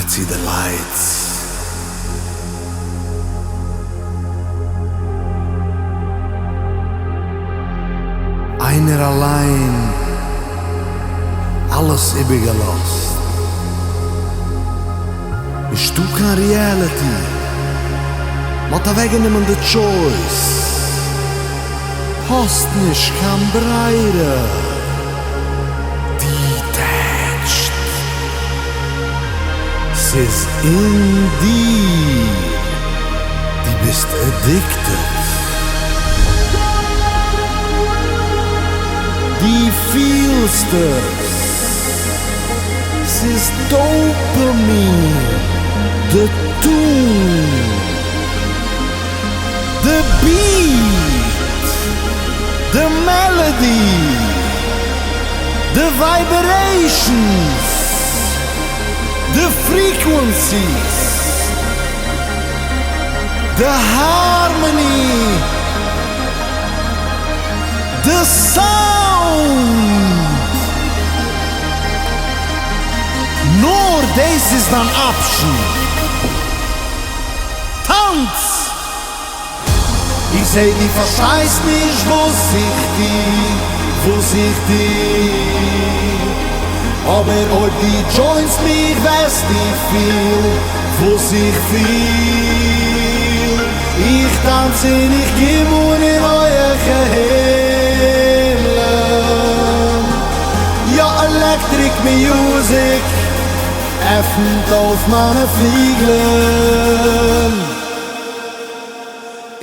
Machet sie der Leyts. Einer allein, alles iebäרגעלאזט. Bist du kein ریעلیטי? Laat aweggenimmän de Tשוiס. Hast nicht kein Bרירה. דיטעטשט. S'iz in dir. Die bist עדיקטעט. Die fילסט es. S'iz dויפעמין. De tune. De beat. De מעלעדי. De ווייבערעישן. De פריקיוסיס. De הארמעני. De סאוינד. Nur däiס is dan afschen. Tanz! Ich seh die verstehst nicht, wo sich die. Aber ob die Joints mich weißt nicht viel, wo sich viel. Ich tanze nicht, gib mir neue Gehirn. Ja, Electric Music öffnet auf meine Flügeln.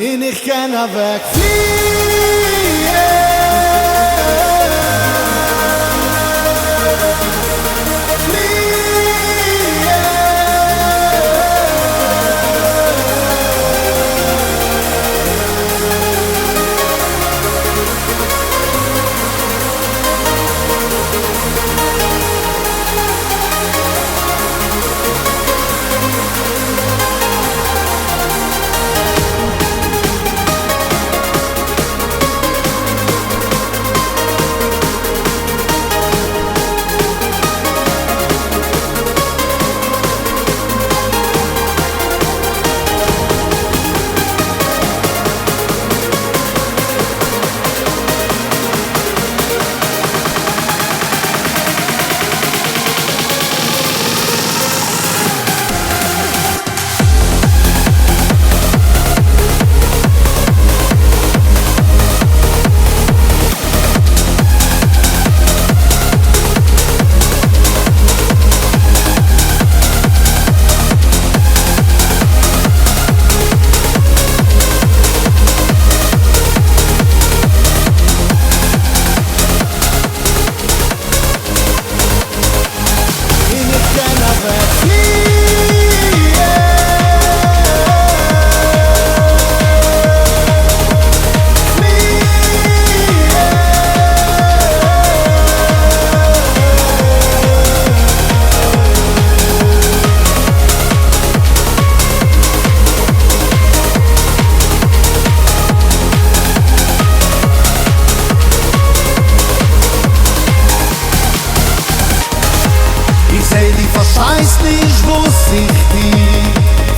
Und ich kann wegfliegen. Verstehst nicht,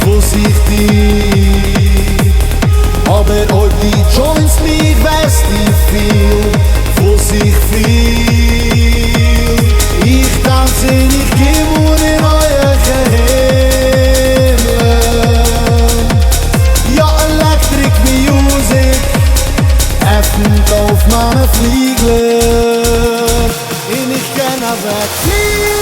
wo sich die. Aber ob die Joints mich weißt nicht viel, wo sich viel. Ich tanze nicht, gib mir neue Gehirn. Ja, Electric Music öffnet auf meine Flügel. Und ich kann wegfliegen.